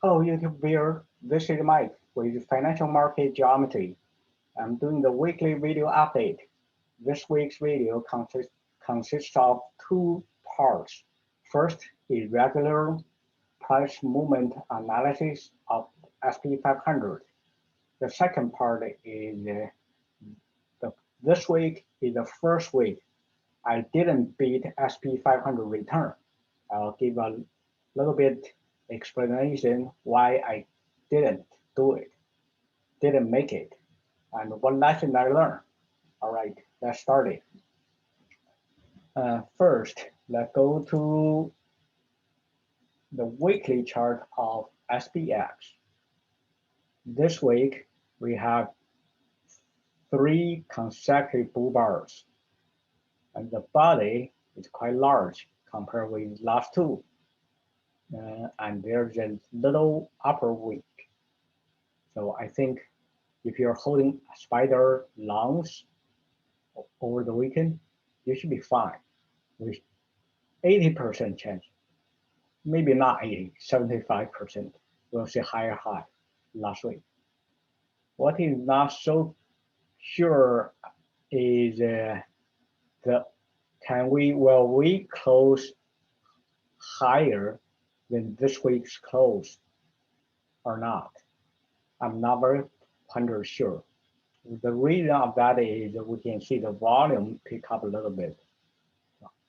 Hello, YouTube viewer. This is Mike with Financial Market Geometry. I'm doing the weekly video update. This week's video consists of two parts. First is regular price movement analysis of SP500. The second part is this week is the first week I didn't beat SP500 return. I'll give a little bit explanation why I didn't do it, didn't make it, and what lesson I learned. All right, let's start it. First, let's go to the weekly chart of SPX. This week, we have 3 consecutive bull bars, and the body is quite large compared with last two. And there's a little upper week. So I think if you're holding spider longs over the weekend, you should be fine with 80% chance. Maybe not 80, 75%. We'll see higher high last week. What is not so sure is will we close higher than this week's close or not? I'm not very 100% sure. The reason of that is that we can see the volume pick up a little bit.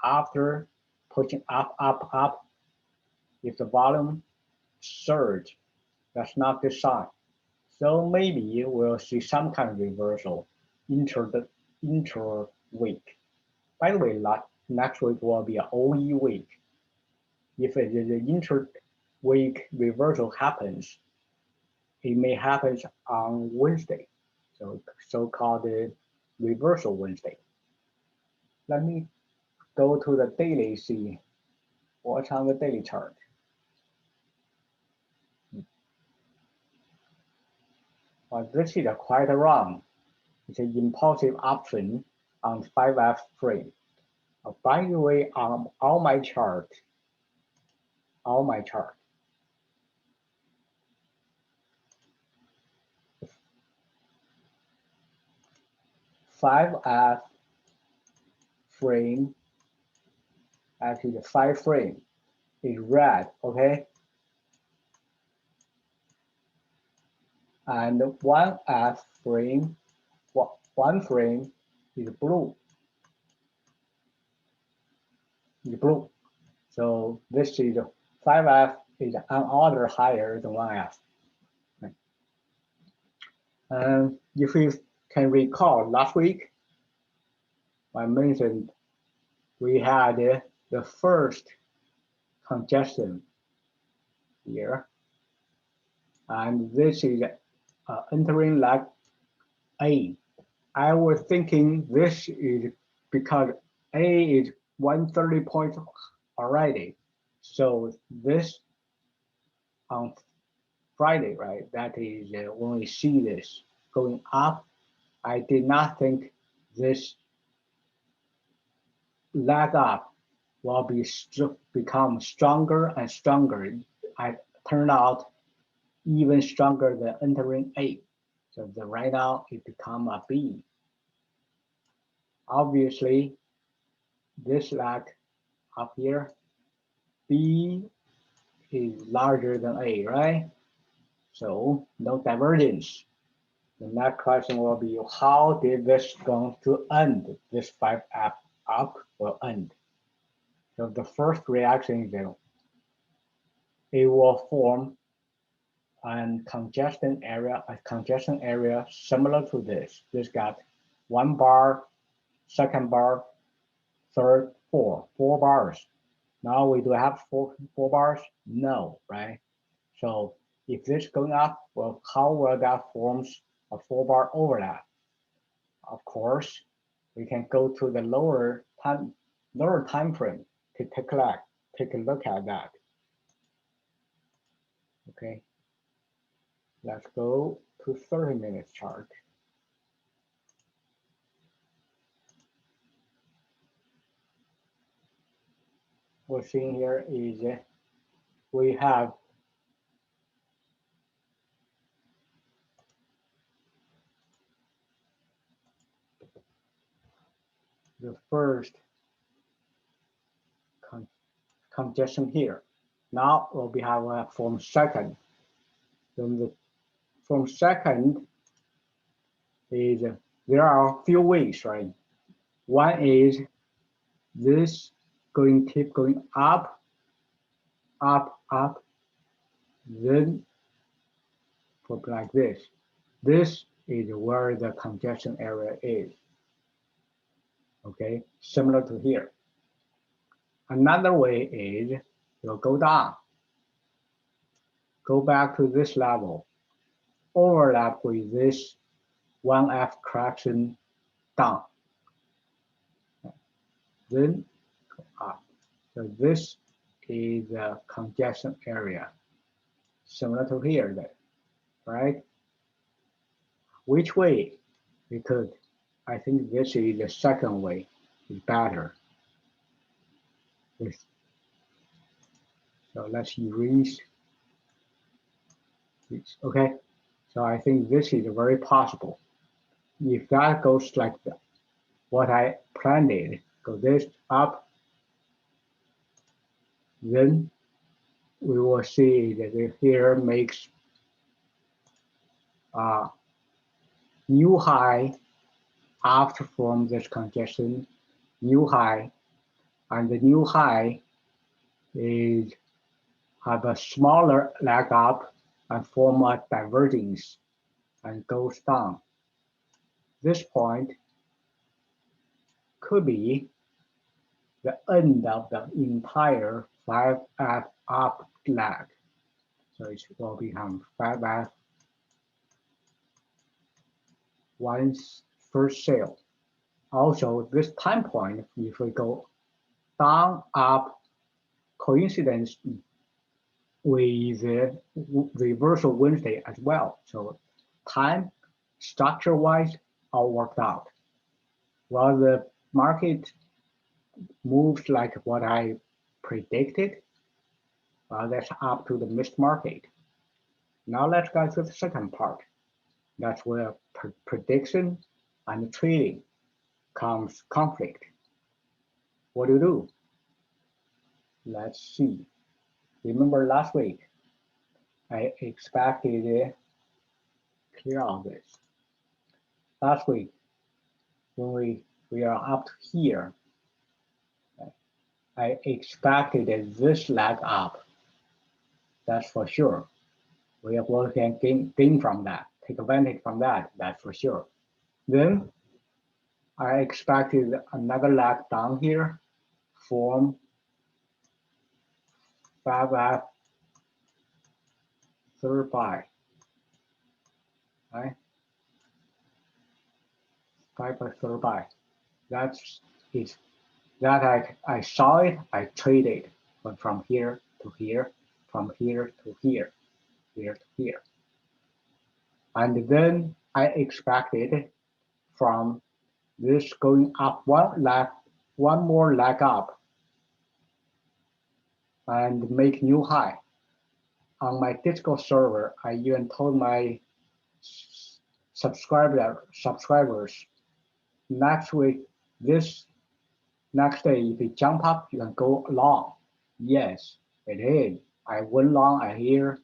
After pushing up, if the volume surge, that's not the sign. So maybe we'll see some kind of reversal inter week. By the way, next week will be an OE week. If it is an inter-week reversal happens, it may happen on Wednesday, so-called reversal Wednesday. Let me go to the daily, see what's on the daily chart. Well, this is quite wrong. It's an impulsive option on 5F frame. By the way, on all my chart, 5F frame, actually the 5 frame is red, okay? And 1F frame, one frame is blue. So this is 5F is an order higher than 1F. If you can recall last week, I mentioned we had the first congestion here, and this is entering like A. I was thinking this is because A is 130 points already. So this on Friday, right? That is when we see this going up. I did not think this leg up will become stronger and stronger. I turned out even stronger than entering A. So right now it become a B. Obviously, this leg up here, B is larger than A, right? So no divergence. The next question will be, how did this going to end? This 5F up will end. So the first reaction is that it will form a congestion area similar to this. This got 1 bar, second bar, third, 4 bars. Now we do have four bars? No, right? So if this going up, well, how will that forms a 4-bar overlap? Of course, we can go to the lower time frame to take a look at that. Okay, let's go to 30 minutes chart. We're seeing here is we have the first congestion here. Now we have from second. Then the from second is there are a few ways, right? One is this keep going up, up, up, then like this. This is where the congestion area is. Okay, similar to here. Another way is you'll go down, go back to this level, overlap with this 1F correction down, then go up. So this is the congestion area, similar to here, then, right? Which way we could? I think this is the second way, is better. So let's erase this. Okay, so I think this is very possible. If that goes like that, what I planned it, go this up, then we will see that it here makes a new high after from this congestion, new high, and the new high is have a smaller leg up and form a divergence and goes down. This point could be the end of the entire 5F up leg. So it will become 5F once first sale. Also, this time point, if we go down, up, coincidence with the reversal Wednesday as well. So time, structure-wise, all worked out. While the market moves like what I predicted, that's up to the missed market. Now let's go to the second part. That's where prediction and trading comes conflict. What do? Let's see. Remember last week, I expected clear all this. Last week, when we are up to here, I expected this leg up. That's for sure. We can gain from that, take advantage from that, that's for sure. Then I expected another leg down here, form 5F third buy, right? 5F third buy. That's it. That I saw it, I traded, went from here to here, from here to here, here to here. And then I expected from this going up one more leg up and make new high. On my Discord server, I even told my subscribers next week, this next day, if it jump up, you can go long. Yes, it is. I went long here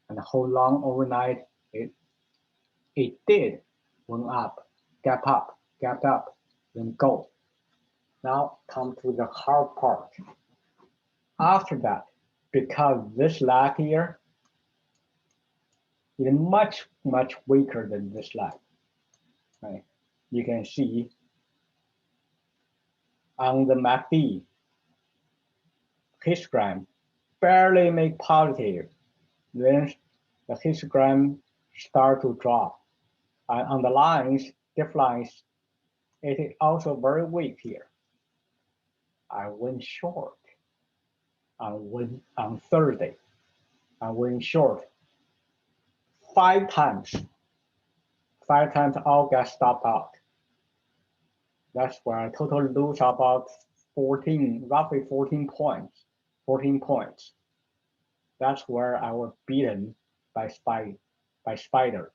and hold long overnight. It did went up, gapped up, then go. Now come to the hard part. After that, because this leg here is much weaker than this leg, right? You can see on the MACD histogram barely make positive, then the histogram start to drop. And on the lines, diff lines, it is also very weak here. I went short on Thursday. I went short 5 times. 5 times all got stopped out. That's where I totally lose about 14, roughly 14 points. 14 points. That's where I was beaten by Spider.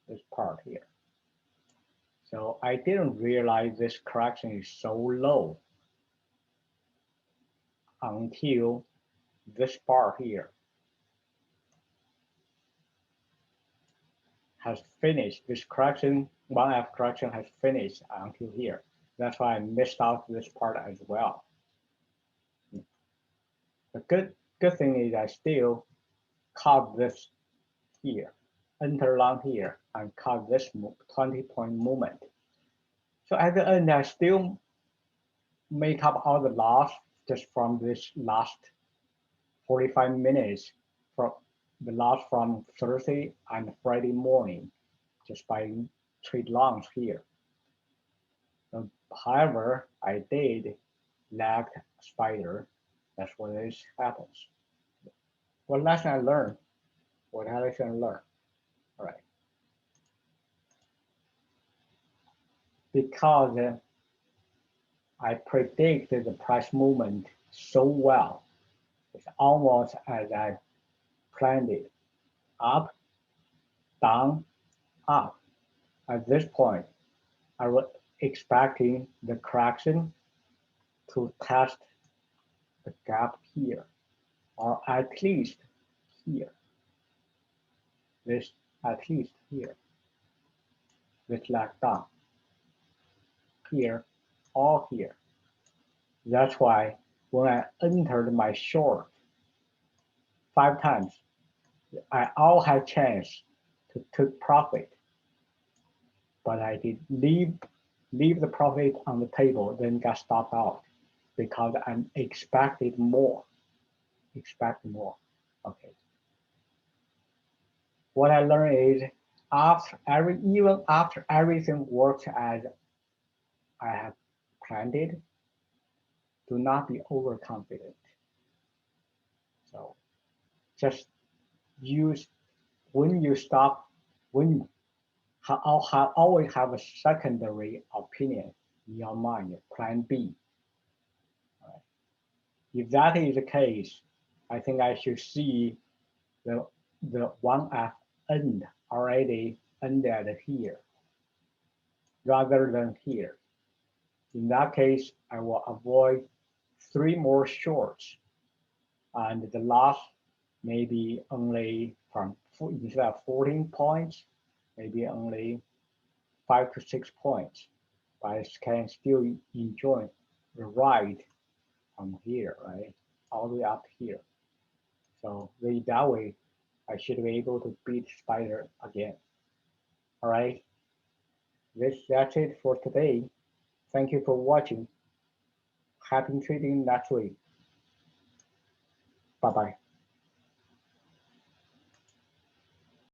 This part here. So I didn't realize this correction is so low until this bar here has finished. This correction, 1F correction has finished until here. That's why I missed out this part as well. The good thing is I still caught this here, enter long here, and caught this 20-point movement. So at the end, I still make up all the loss just from this last 45 minutes from the loss from Thursday and Friday morning, just by trade longs here. However, I did lag spider. That's what this happens. What lesson I learned? What lesson I learned? All right. Because I predicted the price movement so well. It's almost as I planned it. Up, down, up. At this point, I was expecting the correction to test the gap here, or at least here. This at least here. This leg down. Here, or here. That's why when I entered my short 5 times, I all had chance to take profit, but I did leave the profit on the table, then got stopped out because I expected more. Expect more. Okay. What I learned is even after everything works as I have planned it, do not be overconfident. So just use when you stop when always have a secondary opinion in your mind, plan B. Right? If that is the case, I think I should see the 1F end already ended here rather than here. In that case, I will avoid 3 more shorts, and the loss maybe only from instead of 14 points, maybe only 5 to 6 points, but I can still enjoy the ride from here, right, all the way up here. So that way, I should be able to beat Spider again. All right, that's it for today. Thank you for watching. Happy trading next week. Bye bye.